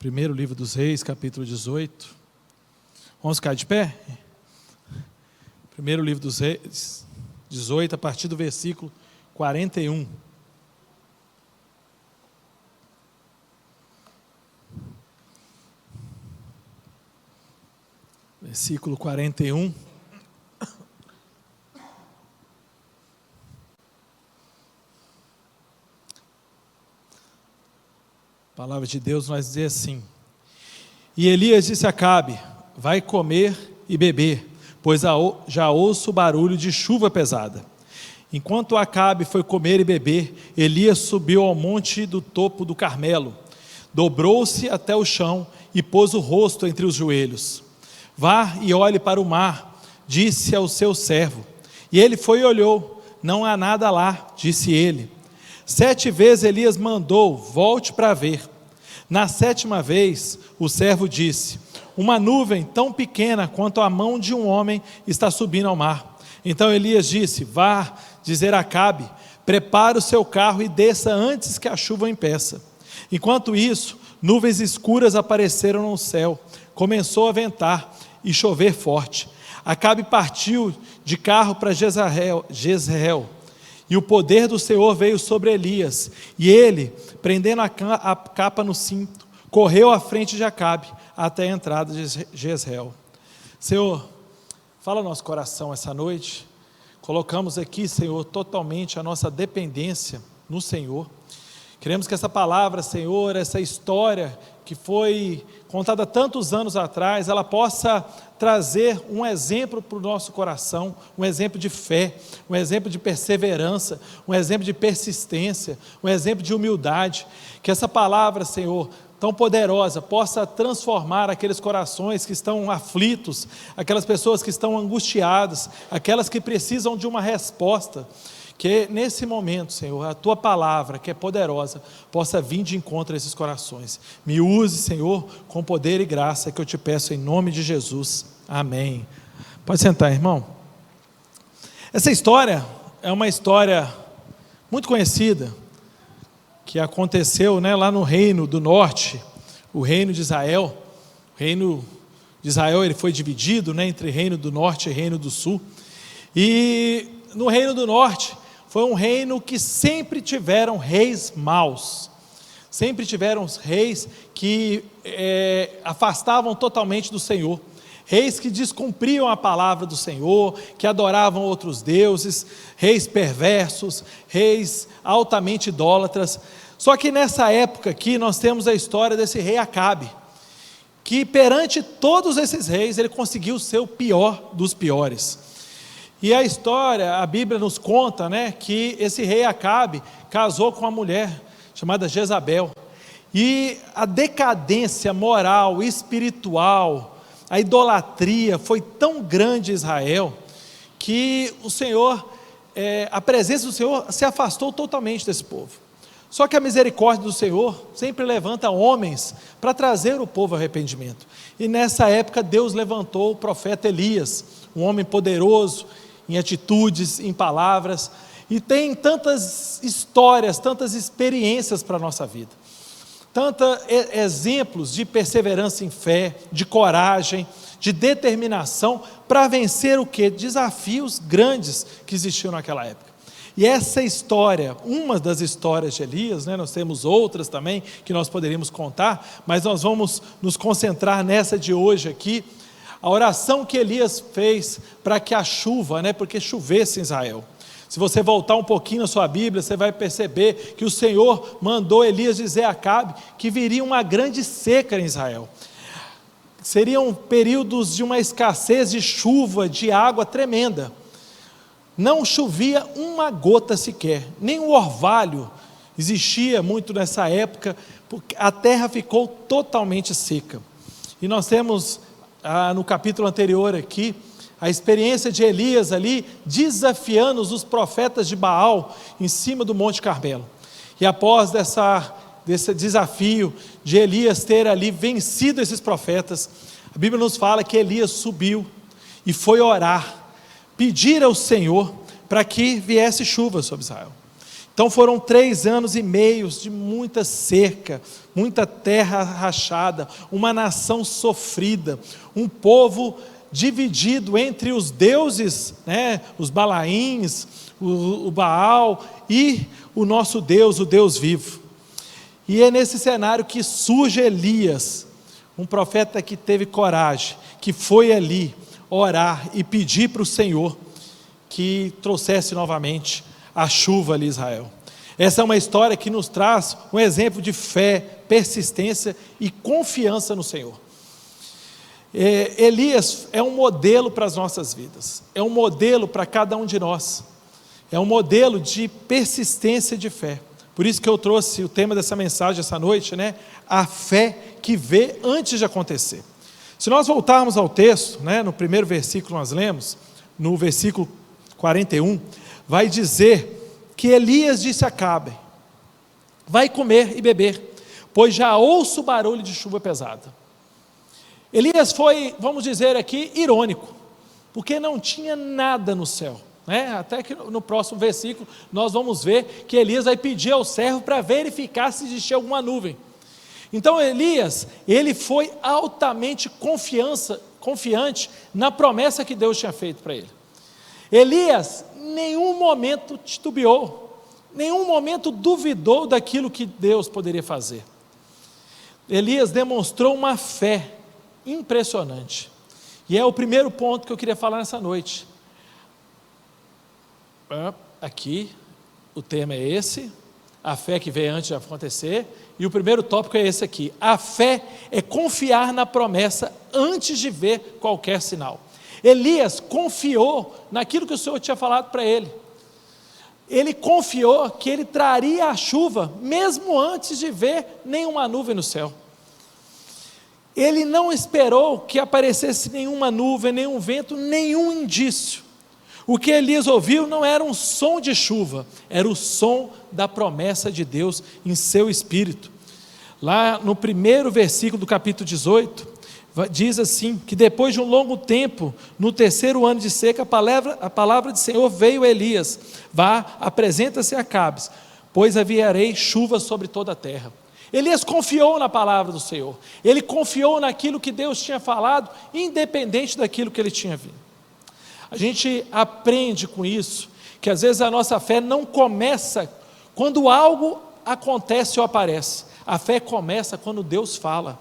Primeiro livro dos Reis, capítulo 18. Vamos ficar de pé? Primeiro livro dos Reis, 18, a partir do versículo 41. Versículo 41. A palavra de Deus vai dizer assim: E Elias disse a Acabe: vai comer e beber, pois já ouço o barulho de chuva pesada. Enquanto Acabe foi comer e beber, Elias subiu ao monte do topo do Carmelo, dobrou-se até o chão e pôs o rosto entre os joelhos. Vá e olhe para o mar, disse ao seu servo. E ele foi e olhou, não há nada lá, disse ele. 7 vezes Elias mandou: volte para ver. Na 7ª vez, o servo disse: uma nuvem tão pequena quanto a mão de um homem está subindo ao mar. Então Elias disse: vá dizer a Acabe: prepare o seu carro e desça antes que a chuva o impeça. Enquanto isso, nuvens escuras apareceram no céu, começou a ventar e chover forte. Acabe partiu de carro para Jezreel. E o poder do Senhor veio sobre Elias, e ele, prendendo a capa no cinto, correu à frente de Acabe, até a entrada de Jezreel. Senhor, fala no nosso coração essa noite. Colocamos aqui, Senhor, totalmente a nossa dependência no Senhor. Queremos que essa palavra, Senhor, essa história que foi contada tantos anos atrás, ela possa trazer um exemplo para o nosso coração, um exemplo de fé, um exemplo de perseverança, um exemplo de persistência, um exemplo de humildade. Que essa palavra, Senhor, tão poderosa, possa transformar aqueles corações que estão aflitos, aquelas pessoas que estão angustiadas, aquelas que precisam de uma resposta. Que nesse momento, Senhor, a Tua palavra, que é poderosa, possa vir de encontro a esses corações. Me use, Senhor, com poder e graça, que eu te peço em nome de Jesus. Amém. Pode sentar, irmão. Essa história é uma história muito conhecida, que aconteceu, lá no Reino do Norte, o Reino de Israel. O Reino de Israel ele foi dividido entre Reino do Norte e Reino do Sul. E no Reino do Norte, foi um reino que sempre tiveram reis maus, sempre tiveram reis que afastavam totalmente do Senhor, reis que descumpriam a palavra do Senhor, que adoravam outros deuses, reis perversos, reis altamente idólatras. Só que nessa época aqui nós temos a história desse rei Acabe, que perante todos esses reis ele conseguiu ser o pior dos piores. E a história, a Bíblia nos conta, que esse rei Acabe casou com uma mulher chamada Jezabel. E a decadência moral, espiritual, a idolatria foi tão grande em Israel, que o Senhor, a presença do Senhor se afastou totalmente desse povo. Só que a misericórdia do Senhor sempre levanta homens para trazer o povo ao arrependimento. E nessa época Deus levantou o profeta Elias, um homem poderoso, em atitudes, em palavras, e tem tantas histórias, tantas experiências para a nossa vida, tantos exemplos de perseverança em fé, de coragem, de determinação, para vencer o quê? Desafios grandes que existiam naquela época. E essa história, uma das histórias de Elias, nós temos outras também, que nós poderíamos contar, mas nós vamos nos concentrar nessa de hoje aqui, a oração que Elias fez para que a chuva, porque chovesse em Israel. Se você voltar um pouquinho na sua Bíblia, você vai perceber que o Senhor mandou Elias dizer a Acabe que viria uma grande seca em Israel. Seriam períodos de uma escassez de chuva, de água tremenda. Não chovia uma gota sequer, nem um orvalho existia muito nessa época, porque a terra ficou totalmente seca. E nós temos no capítulo anterior aqui, a experiência de Elias ali, desafiando os profetas de Baal, em cima do Monte Carmelo. E após desse desafio de Elias ter ali vencido esses profetas, a Bíblia nos fala que Elias subiu e foi orar, pedir ao Senhor para que viesse chuva sobre Israel. Então foram 3 anos e meio de muita seca, muita terra rachada, uma nação sofrida, um povo dividido entre os deuses, os Balaíns, o Baal e o nosso Deus, o Deus vivo. E é nesse cenário que surge Elias, um profeta que teve coragem, que foi ali orar e pedir para o Senhor que trouxesse novamente a chuva ali em Israel. Essa é uma história que nos traz um exemplo de fé, persistência e confiança no Senhor. Elias é um modelo para as nossas vidas, é um modelo para cada um de nós, é um modelo de persistência de fé. Por isso que eu trouxe o tema dessa mensagem essa noite, a fé que vê antes de acontecer. Se nós voltarmos ao texto, no primeiro versículo nós lemos, no versículo 41, vai dizer que Elias disse a Acabe: vai comer e beber, pois já ouço barulho de chuva pesada. Elias foi, vamos dizer aqui, irônico, porque não tinha nada no céu. Até que no próximo versículo nós vamos ver que Elias vai pedir ao servo para verificar se existia alguma nuvem. Então Elias, ele foi altamente confiante na promessa que Deus tinha feito para ele. Elias em nenhum momento titubeou, nenhum momento duvidou daquilo que Deus poderia fazer. Elias demonstrou uma fé impressionante, e é o primeiro ponto que eu queria falar nessa noite. Aqui, o tema é esse, a fé que veio antes de acontecer, e o primeiro tópico é esse aqui: a fé é confiar na promessa antes de ver qualquer sinal. Elias confiou naquilo que o Senhor tinha falado para ele. Ele confiou que ele traria a chuva, mesmo antes de ver nenhuma nuvem no céu. Ele não esperou que aparecesse nenhuma nuvem, nenhum vento, nenhum indício. O que Elias ouviu não era um som de chuva, era o som da promessa de Deus em seu espírito. Lá no primeiro versículo do capítulo 18, diz assim, que depois de um longo tempo, no 3º ano de seca, a palavra do Senhor veio a Elias: vá, apresenta-se a Acabe, pois enviarei chuva sobre toda a terra. Elias confiou na palavra do Senhor, ele confiou naquilo que Deus tinha falado, independente daquilo que ele tinha visto. A gente aprende com isso, que às vezes a nossa fé não começa quando algo acontece ou aparece, a fé começa quando Deus fala.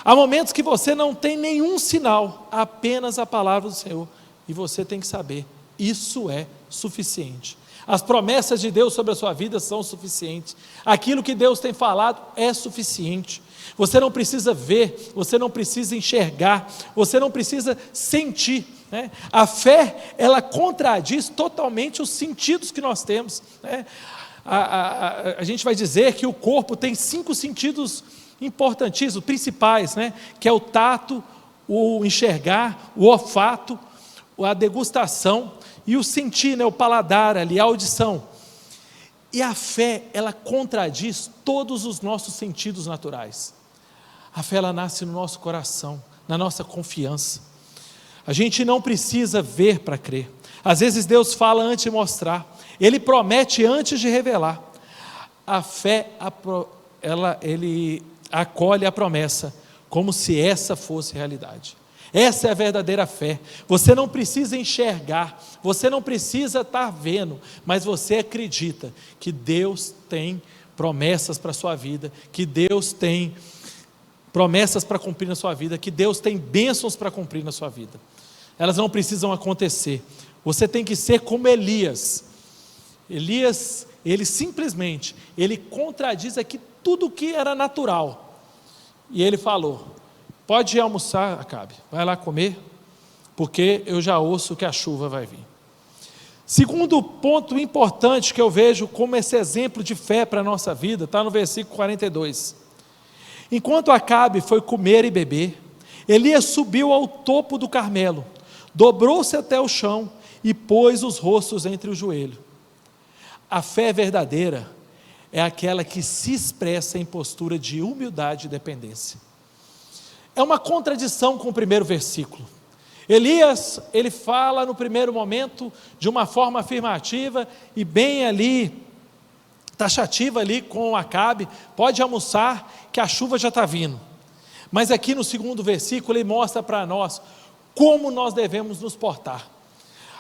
Há momentos que você não tem nenhum sinal, apenas a palavra do Senhor, e você tem que saber, isso é suficiente. As promessas de Deus sobre a sua vida são suficientes, aquilo que Deus tem falado é suficiente. Você não precisa ver, você não precisa enxergar, você não precisa sentir. A fé, ela contradiz totalmente os sentidos que nós temos. A gente vai dizer que o corpo tem 5 sentidos importantíssimos, principais, que é o tato, o enxergar, o olfato, a degustação e o sentir, o paladar ali, a audição. E a fé, ela contradiz todos os nossos sentidos naturais. A fé, ela nasce no nosso coração, na nossa confiança. A gente não precisa ver para crer. Às vezes Deus fala antes de mostrar, Ele promete antes de revelar. A fé, ele acolhe a promessa como se essa fosse realidade. Essa é a verdadeira fé. Você não precisa enxergar, você não precisa estar vendo, mas você acredita que Deus tem promessas para a sua vida, que Deus tem promessas para cumprir na sua vida, que Deus tem bênçãos para cumprir na sua vida. Elas não precisam acontecer. Você tem que ser como Elias. Elias, ele contradiz aqui tudo que era natural. E ele falou: pode ir almoçar, Acabe, vai lá comer, porque eu já ouço que a chuva vai vir. Segundo ponto importante que eu vejo como esse exemplo de fé para a nossa vida, está no versículo 42. Enquanto Acabe foi comer e beber, Elias subiu ao topo do Carmelo, dobrou-se até o chão e pôs os rostos entre os joelhos. A fé verdadeira é aquela que se expressa em postura de humildade e dependência. É uma contradição com o primeiro versículo. Elias, ele fala no primeiro momento de uma forma afirmativa e bem ali taxativa ali com Acabe: pode almoçar que a chuva já está vindo. Mas aqui no segundo versículo ele mostra para nós como nós devemos nos portar.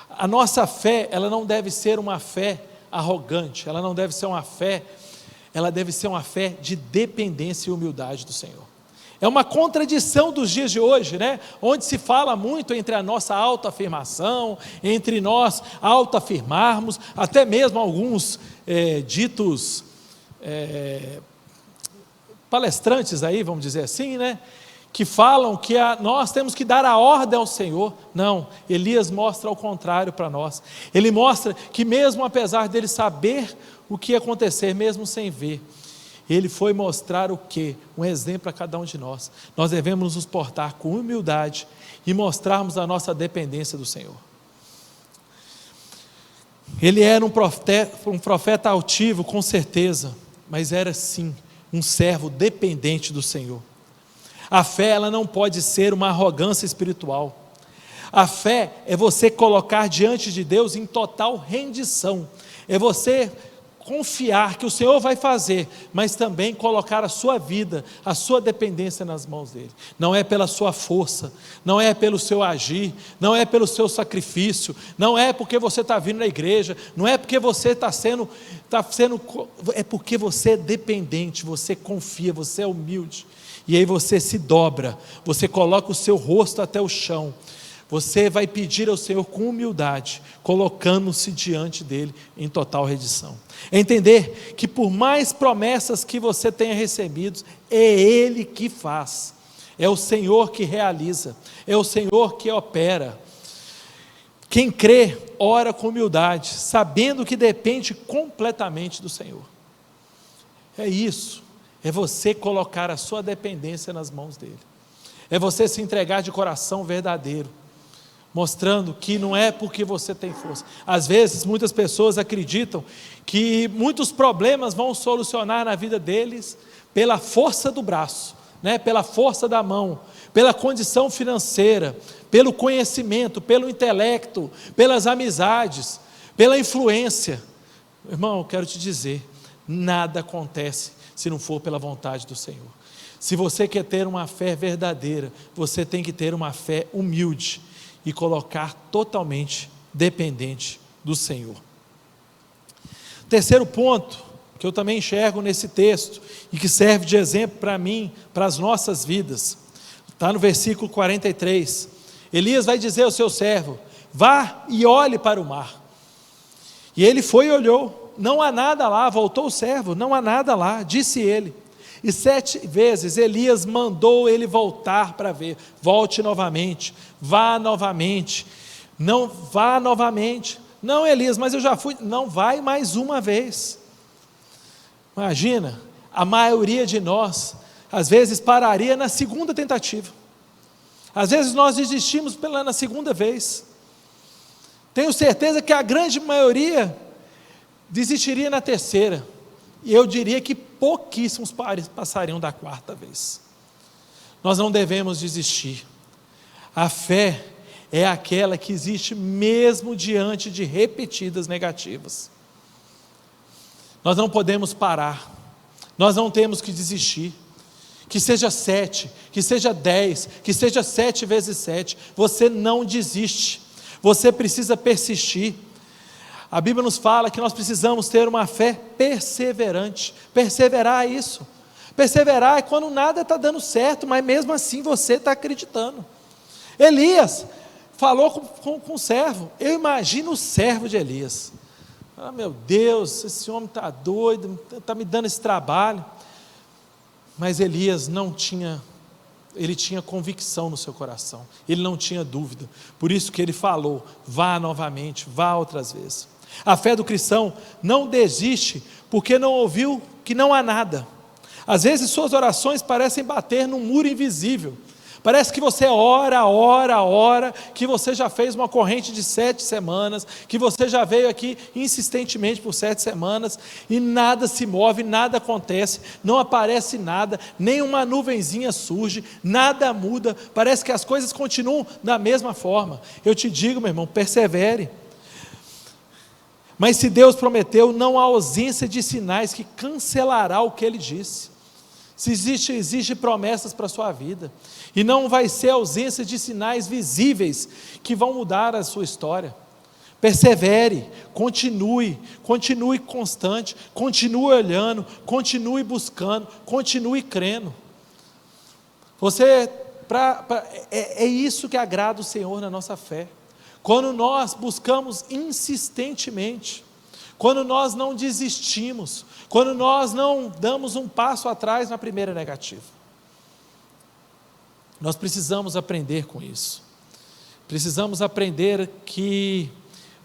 A nossa fé, ela não deve ser uma fé arrogante, ela não deve ser uma fé, ela deve ser uma fé de dependência e humildade do Senhor. É uma contradição dos dias de hoje, né? Onde se fala muito entre a nossa autoafirmação, entre nós autoafirmarmos, até mesmo alguns ditos palestrantes aí, vamos dizer assim, né? Que falam que nós temos que dar a ordem ao Senhor. Não, Elias mostra ao contrário para nós. Ele mostra que mesmo apesar dele saber o que ia acontecer, mesmo sem ver, ele foi mostrar o quê? Um exemplo a cada um de nós. Nós devemos nos portar com humildade e mostrarmos a nossa dependência do Senhor. Ele era um profeta altivo, com certeza, mas era sim um servo dependente do Senhor. A fé, ela não pode ser uma arrogância espiritual. A fé é você colocar diante de Deus em total rendição. É você confiar que o Senhor vai fazer, mas também colocar a sua vida, a sua dependência nas mãos dEle. Não é pela sua força, não é pelo seu agir, não é pelo seu sacrifício, não é porque você está vindo na igreja, não é porque você é porque você é dependente, você confia, você é humilde. E aí você se dobra, você coloca o seu rosto até o chão, você vai pedir ao Senhor com humildade, colocando-se diante dEle em total rendição. Entender que por mais promessas que você tenha recebido, é Ele que faz, é o Senhor que realiza, é o Senhor que opera. Quem crê, ora com humildade, sabendo que depende completamente do Senhor. É isso. É você colocar a sua dependência nas mãos dEle. É você se entregar de coração verdadeiro, mostrando que não é porque você tem força. Às vezes, muitas pessoas acreditam que muitos problemas vão solucionar na vida deles pela força do braço, né? Pela força da mão, pela condição financeira, pelo conhecimento, pelo intelecto, pelas amizades, pela influência. Irmão, eu quero te dizer, nada acontece se não for pela vontade do Senhor. Se você quer ter uma fé verdadeira, você tem que ter uma fé humilde e colocar totalmente dependente do Senhor. Terceiro ponto, que eu também enxergo nesse texto, e que serve de exemplo para mim, para as nossas vidas, está no versículo 43, Elias vai dizer ao seu servo: vá e olhe para o mar. E ele foi e olhou, não há nada lá. Voltou o servo, não há nada lá, disse ele. E 7 vezes Elias mandou ele voltar para ver. Volte novamente, vá novamente, não vá novamente. Não, Elias, mas eu já fui. Não, vai mais uma vez. Imagina, a maioria de nós, às vezes pararia na segunda tentativa. Às vezes nós desistimos na segunda vez. Tenho certeza que a grande maioria desistiria na terceira, e eu diria que pouquíssimos passariam da quarta vez. Nós não devemos desistir. A fé é aquela que existe mesmo diante de repetidas negativas. Nós não podemos parar, nós não temos que desistir. Que seja 7, que seja 10, que seja 7 vezes 7, você não desiste, você precisa persistir. A Bíblia nos fala que nós precisamos ter uma fé perseverante. Perseverar é isso. Perseverar é quando nada está dando certo, mas mesmo assim você está acreditando. Elias falou com o servo. Eu imagino o servo de Elias. Ah, meu Deus, esse homem está doido, está me dando esse trabalho. Mas Elias não tinha, ele tinha convicção no seu coração, ele não tinha dúvida. Por isso que ele falou: vá novamente, vá outras vezes. A fé do cristão não desiste porque não ouviu que não há nada. Às vezes suas orações parecem bater num muro invisível. Parece que você ora, que você já fez uma corrente de 7 semanas, que você já veio aqui insistentemente por 7 semanas, e nada se move, nada acontece, não aparece nada, nem uma nuvenzinha surge, nada muda, parece que as coisas continuam da mesma forma. Eu te digo, meu irmão, persevere. Mas se Deus prometeu, não há ausência de sinais que cancelará o que Ele disse. Se existe promessas para a sua vida, e não vai ser ausência de sinais visíveis que vão mudar a sua história. Persevere, continue constante, continue olhando, continue buscando, continue crendo. É isso que agrada o Senhor na nossa fé. Quando nós buscamos insistentemente, quando nós não desistimos, quando nós não damos um passo atrás na primeira negativa. Nós precisamos aprender com isso. Precisamos aprender que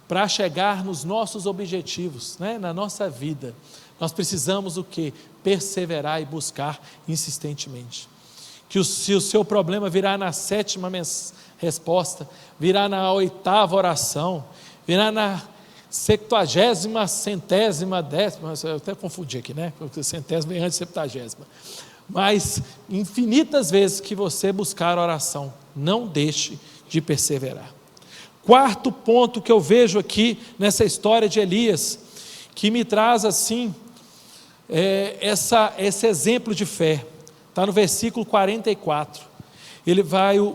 para chegar nos nossos objetivos, na nossa vida, nós precisamos o quê? Perseverar e buscar insistentemente. Se o seu problema virar na 7ª resposta, virar na 8ª oração, virar na 70ª, 100ª, eu até confundi aqui, porque 100ª vem antes de 70ª, mas infinitas vezes que você buscar a oração, não deixe de perseverar. 4º ponto que eu vejo aqui nessa história de Elias, que me traz assim, esse exemplo de fé, está no versículo 44,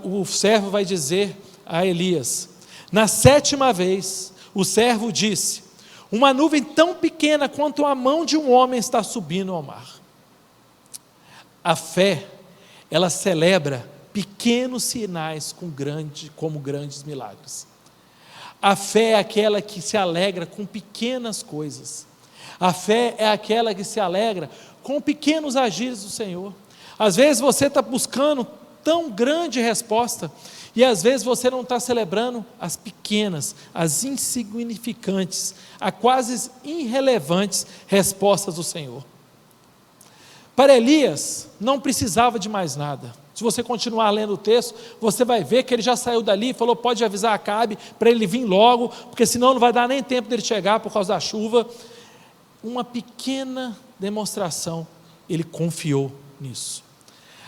o servo vai dizer a Elias, na 7ª vez, o servo disse, uma nuvem tão pequena quanto a mão de um homem está subindo ao mar. A fé, ela celebra pequenos sinais como grandes milagres. A fé é aquela que se alegra com pequenas coisas. A fé é aquela que se alegra com pequenos agires do Senhor. Às vezes você está buscando tão grande resposta, e às vezes você não está celebrando as pequenas, as insignificantes, as quase irrelevantes respostas do Senhor. Para Elias, não precisava de mais nada. Se você continuar lendo o texto, você vai ver que ele já saiu dali e falou, pode avisar Acabe para ele vir logo, porque senão não vai dar nem tempo dele chegar por causa da chuva. Uma pequena demonstração, ele confiou nisso.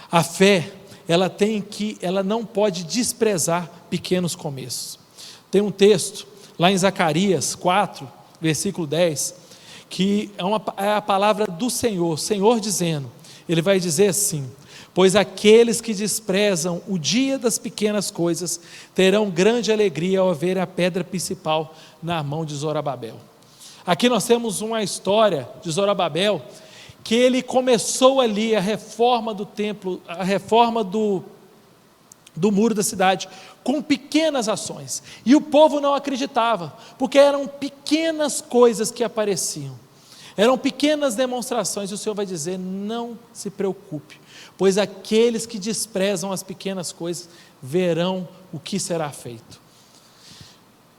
A fé, ela não pode desprezar pequenos começos. Tem um texto, lá em Zacarias 4, versículo 10, que é a palavra do Senhor, Senhor dizendo, ele vai dizer assim, pois aqueles que desprezam o dia das pequenas coisas, terão grande alegria ao ver a pedra principal na mão de Zorobabel. Aqui nós temos uma história de Zorobabel, que ele começou ali a reforma do templo, a reforma do muro da cidade, com pequenas ações, e o povo não acreditava, porque eram pequenas coisas que apareciam, eram pequenas demonstrações, e o Senhor vai dizer, não se preocupe, pois aqueles que desprezam as pequenas coisas, verão o que será feito.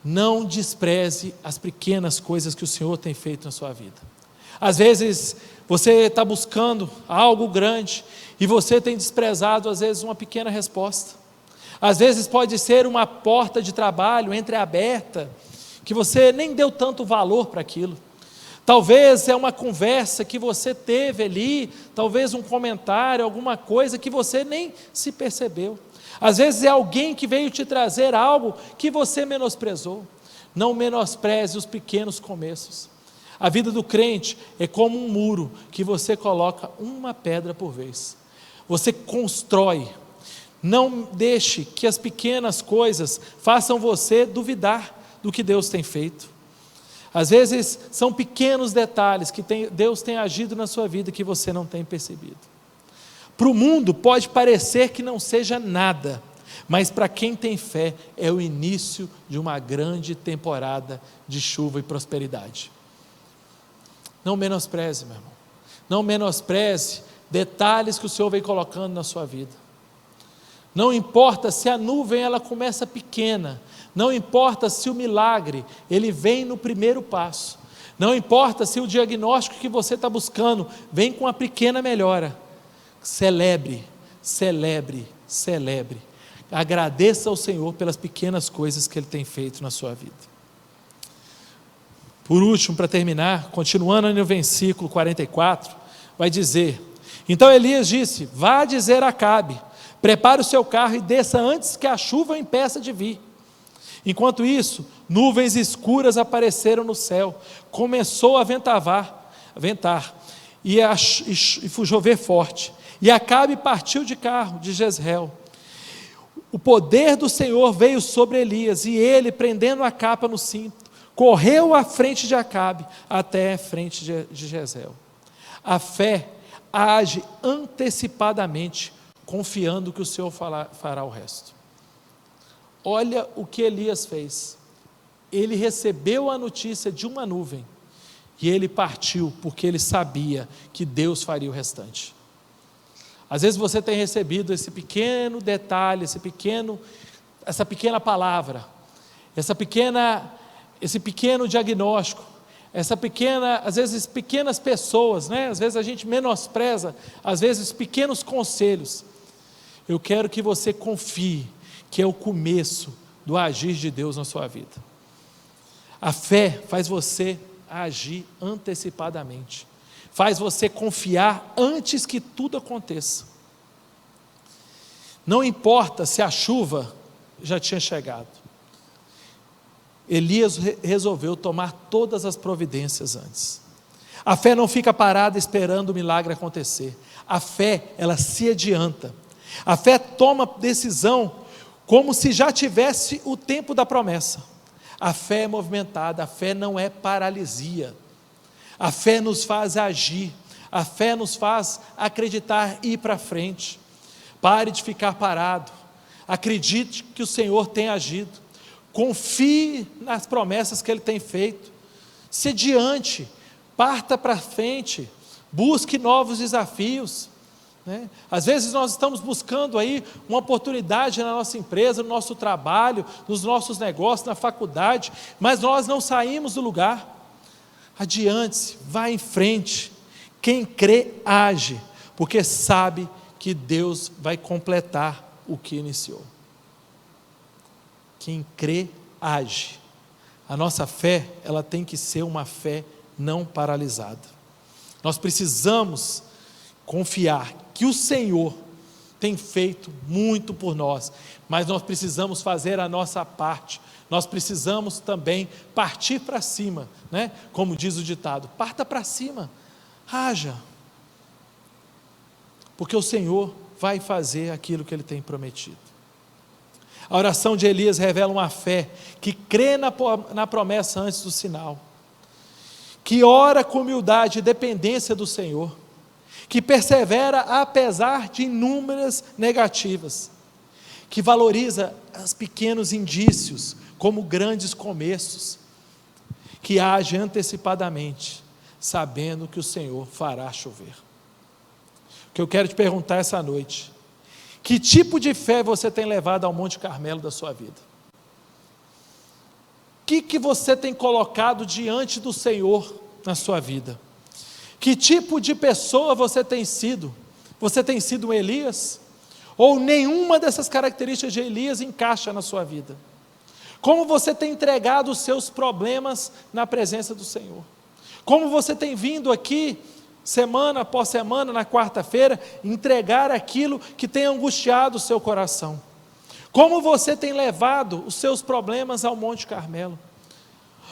Não despreze as pequenas coisas que o Senhor tem feito na sua vida. Às vezes, você está buscando algo grande, e você tem desprezado, às vezes, uma pequena resposta. Às vezes pode ser uma porta de trabalho entreaberta, que você nem deu tanto valor para aquilo. Talvez é uma conversa que você teve ali, talvez um comentário, alguma coisa que você nem se percebeu. Às vezes é alguém que veio te trazer algo que você menosprezou. Não menospreze os pequenos começos. A vida do crente é como um muro que você coloca uma pedra por vez. Você constrói. Não deixe que as pequenas coisas façam você duvidar do que Deus tem feito. Às vezes são pequenos detalhes que Deus tem agido na sua vida que você não tem percebido. Para o mundo pode parecer que não seja nada, mas para quem tem fé é o início de uma grande temporada de chuva e prosperidade. Não menospreze, meu irmão. Não menospreze detalhes que o Senhor vem colocando na sua vida. Não importa se a nuvem ela começa pequena, não importa se o milagre ele vem no primeiro passo, não importa se o diagnóstico que você está buscando vem com uma pequena melhora. Celebre, celebre, celebre. Agradeça ao Senhor pelas pequenas coisas que Ele tem feito na sua vida. Por último, para terminar, continuando no versículo 44, vai dizer, então Elias disse, vá dizer a Acabe, prepare o seu carro e desça antes que a chuva o impeça de vir. Enquanto isso, nuvens escuras apareceram no céu, começou a ventar, e chover forte, e Acabe partiu de carro de Jezreel. O poder do Senhor veio sobre Elias, e ele, prendendo a capa no cinto, correu à frente de Acabe, até a frente de Jezreel. A fé age antecipadamente, confiando que o Senhor fará o resto. Olha o que Elias fez. Ele recebeu a notícia de uma nuvem, e ele partiu, porque ele sabia que Deus faria o restante. Às vezes você tem recebido esse pequeno detalhe, essa pequena palavra, esse pequeno diagnóstico, às vezes pequenas pessoas, né? Às vezes a gente menospreza, às vezes pequenos conselhos. Eu quero que você confie que é o começo do agir de Deus na sua vida. A fé faz você agir antecipadamente, faz você confiar antes que tudo aconteça. Não importa se a chuva já tinha chegado, Elias resolveu tomar todas as providências antes. A fé não fica parada esperando o milagre acontecer. A fé, ela se adianta. A fé toma decisão como se já tivesse o tempo da promessa. A fé é movimentada, a fé não é paralisia. A fé nos faz agir, a fé nos faz acreditar e ir para frente. Pare de ficar parado, acredite que o Senhor tem agido, confie nas promessas que Ele tem feito, se adiante, parta para frente, busque novos desafios, né? Às vezes nós estamos buscando aí uma oportunidade na nossa empresa, no nosso trabalho, nos nossos negócios, na faculdade, mas nós não saímos do lugar. Adiante-se, vá em frente. Quem crê, age, porque sabe que Deus vai completar o que iniciou. Quem crê, age. A nossa fé, ela tem que ser uma fé não paralisada. Nós precisamos confiar que o Senhor tem feito muito por nós, mas nós precisamos fazer a nossa parte. Nós precisamos também partir para cima, né? Como diz o ditado, parta para cima, haja, porque o Senhor vai fazer aquilo que Ele tem prometido. A oração de Elias revela uma fé que crê na promessa antes do sinal, que ora com humildade e dependência do Senhor, que persevera apesar de inúmeras negativas, que valoriza os pequenos indícios como grandes começos, que age antecipadamente, sabendo que o Senhor fará chover. O que eu quero te perguntar essa noite: que tipo de fé você tem levado ao Monte Carmelo da sua vida? O que você tem colocado diante do Senhor na sua vida? Que tipo de pessoa você tem sido? Você tem sido um Elias? Ou nenhuma dessas características de Elias encaixa na sua vida? Como você tem entregado os seus problemas na presença do Senhor? Como você tem vindo aqui, semana após semana, na quarta-feira, entregar aquilo que tem angustiado o seu coração? Como você tem levado os seus problemas ao Monte Carmelo?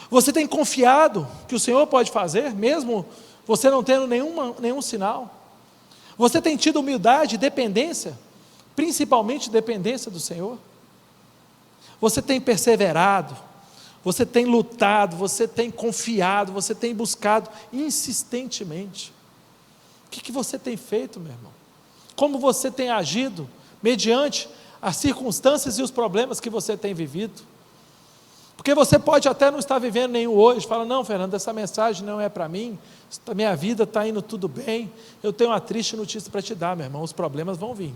Você tem confiado que o Senhor pode fazer, mesmo você não tendo nenhum sinal? Você tem tido humildade e dependência, principalmente dependência do Senhor? Você tem perseverado, você tem lutado, você tem confiado, você tem buscado insistentemente? O que você tem feito, meu irmão? Como você tem agido mediante as circunstâncias e os problemas que você tem vivido? Porque você pode até não estar vivendo nenhum hoje, fala: não, Fernando, essa mensagem não é para mim, a minha vida está indo tudo bem, eu tenho uma triste notícia para te dar, meu irmão, os problemas vão vir,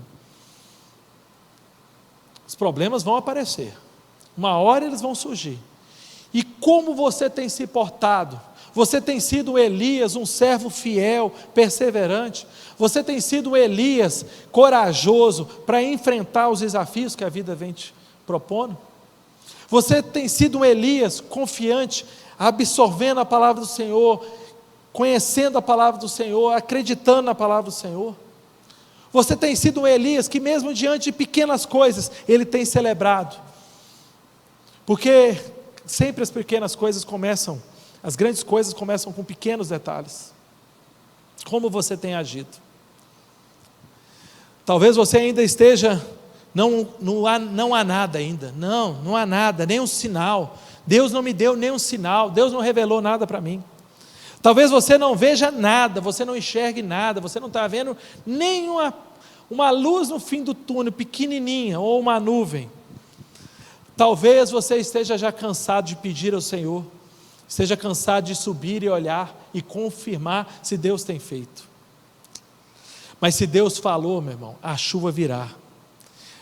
os problemas vão aparecer, uma hora eles vão surgir. E como você tem se portado? Você tem sido um Elias, um servo fiel, perseverante? Você tem sido um Elias corajoso para enfrentar os desafios que a vida vem te propondo? Você tem sido um Elias confiante, absorvendo a palavra do Senhor, conhecendo a palavra do Senhor, acreditando na palavra do Senhor? Você tem sido um Elias que mesmo diante de pequenas coisas, ele tem celebrado, Porque sempre as pequenas coisas começam, as grandes coisas começam com pequenos detalhes. Como você tem agido? Talvez você ainda esteja, não há nada ainda, não há nada, nem um sinal. Deus não me deu nenhum sinal, Deus não revelou nada para mim. Talvez você não veja nada, você não enxergue nada, você não está vendo nenhuma uma luz no fim do túnel, pequenininha, ou uma nuvem. Talvez você esteja já cansado de pedir ao Senhor, esteja cansado de subir e olhar e confirmar se Deus tem feito. Mas se Deus falou, meu irmão, a chuva virá.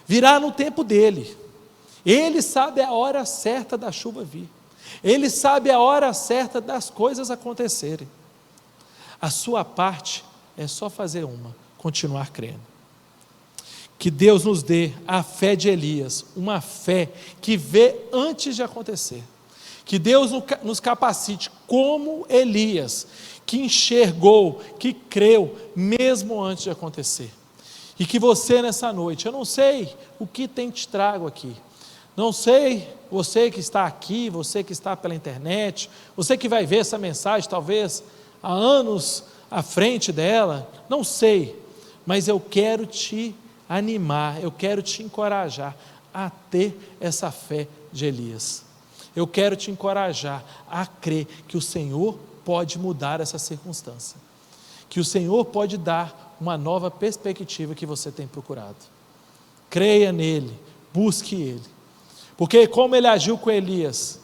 Virá no tempo dele. Ele sabe a hora certa da chuva vir. Ele sabe a hora certa das coisas acontecerem. A sua parte é só fazer uma, continuar crendo. Que Deus nos dê a fé de Elias, uma fé que vê antes de acontecer. Que Deus nos capacite como Elias, que enxergou, que creu, mesmo antes de acontecer. E que você nessa noite, eu não sei o que tem te trago aqui, não sei, você que está aqui, você que está pela internet, você que vai ver essa mensagem talvez há anos à frente dela, não sei, mas eu quero te animar, eu quero te encorajar a ter essa fé de Elias. Eu quero te encorajar a crer que o Senhor pode mudar essa circunstância, que o Senhor pode dar uma nova perspectiva que você tem procurado. Creia nele, busque ele, porque como ele agiu com Elias,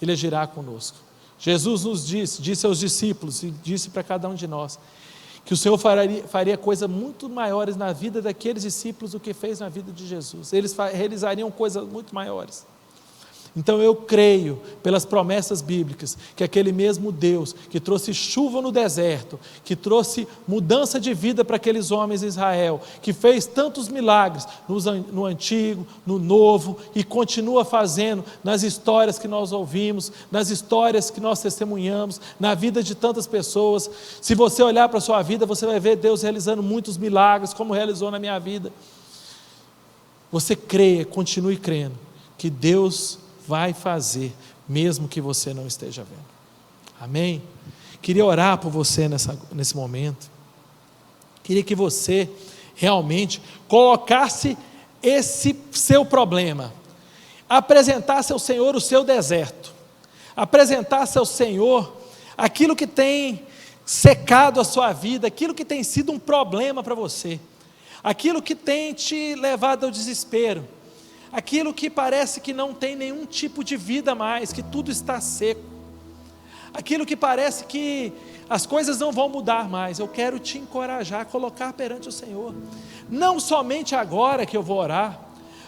ele agirá conosco. Jesus nos disse aos discípulos e disse para cada um de nós, que o Senhor faria coisas muito maiores na vida daqueles discípulos do que fez na vida de Jesus. Eles realizariam coisas muito maiores. Então eu creio, pelas promessas bíblicas, que aquele mesmo Deus que trouxe chuva no deserto, que trouxe mudança de vida para aqueles homens de Israel, que fez tantos milagres no Antigo, no Novo, e continua fazendo nas histórias que nós ouvimos, nas histórias que nós testemunhamos, na vida de tantas pessoas. Se você olhar para a sua vida, você vai ver Deus realizando muitos milagres, como realizou na minha vida. Você creia, continue crendo, que Deus vai fazer, mesmo que você não esteja vendo. Amém? Queria orar por você nesse momento. Queria que você realmente colocasse esse seu problema, apresentasse ao Senhor o seu deserto, apresentasse ao Senhor aquilo que tem secado a sua vida, aquilo que tem sido um problema para você, aquilo que tem te levado ao desespero, aquilo que parece que não tem nenhum tipo de vida mais, que tudo está seco, aquilo que parece que as coisas não vão mudar mais. Eu quero te encorajar a colocar perante o Senhor, não somente agora que eu vou orar,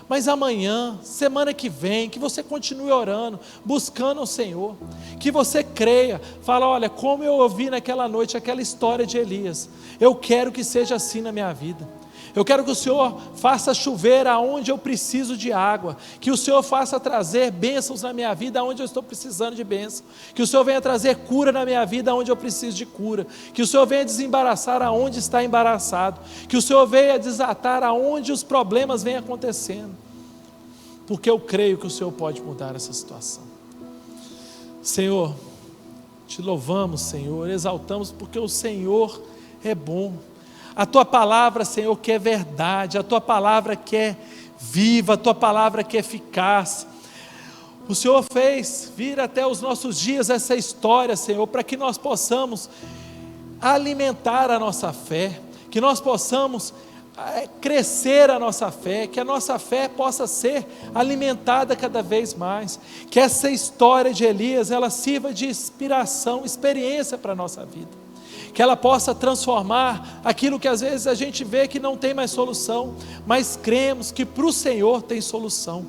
mas amanhã, semana que vem, que você continue orando, buscando o Senhor, que você creia, fala, olha, como eu ouvi naquela noite, aquela história de Elias, eu quero que seja assim na minha vida. Eu quero que o Senhor faça chover aonde eu preciso de água, que o Senhor faça trazer bênçãos na minha vida aonde eu estou precisando de bênção, que o Senhor venha trazer cura na minha vida aonde eu preciso de cura, que o Senhor venha desembaraçar aonde está embaraçado, que o Senhor venha desatar aonde os problemas vêm acontecendo, porque eu creio que o Senhor pode mudar essa situação. Senhor, te louvamos, Senhor, exaltamos, porque o Senhor é bom. A Tua palavra, Senhor, que é verdade, a Tua palavra que é viva, a Tua palavra que é eficaz. O Senhor fez vir até os nossos dias essa história, Senhor, para que nós possamos alimentar a nossa fé, que nós possamos crescer a nossa fé, que a nossa fé possa ser alimentada cada vez mais, que essa história de Elias, ela sirva de inspiração, experiência para a nossa vida, que ela possa transformar aquilo que às vezes a gente vê que não tem mais solução, mas cremos que para o Senhor tem solução.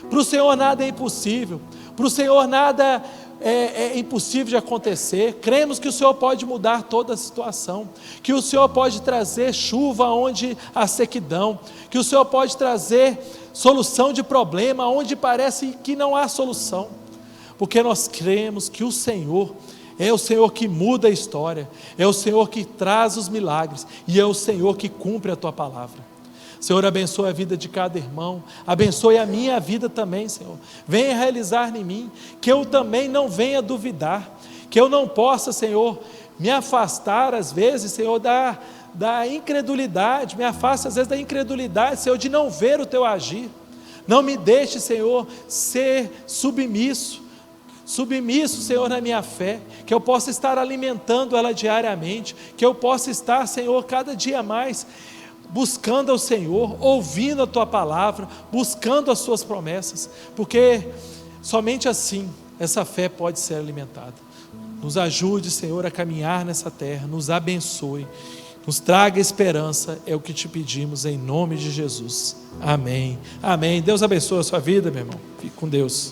Para o Senhor nada é impossível, para o Senhor nada é impossível de acontecer. Cremos que o Senhor pode mudar toda a situação, que o Senhor pode trazer chuva onde há sequidão, que o Senhor pode trazer solução de problema onde parece que não há solução, porque nós cremos que o Senhor é o Senhor que muda a história, é o Senhor que traz os milagres, e é o Senhor que cumpre a Tua palavra. Senhor, abençoe a vida de cada irmão, abençoe a minha vida também, Senhor. Venha realizar em mim, que eu também não venha duvidar, que eu não possa, Senhor, me afastar às vezes, Senhor, da incredulidade, me afasta às vezes da incredulidade, Senhor, de não ver o Teu agir. Não me deixe, Senhor, ser submisso, Senhor, na minha fé, que eu possa estar alimentando ela diariamente, que eu possa estar, Senhor, cada dia mais buscando ao Senhor, ouvindo a Tua palavra, buscando as Suas promessas, porque somente assim essa fé pode ser alimentada. Nos ajude, Senhor, a caminhar nessa terra, nos abençoe, nos traga esperança, é o que te pedimos em nome de Jesus. Amém. Amém. Deus abençoe a sua vida, meu irmão. Fique com Deus.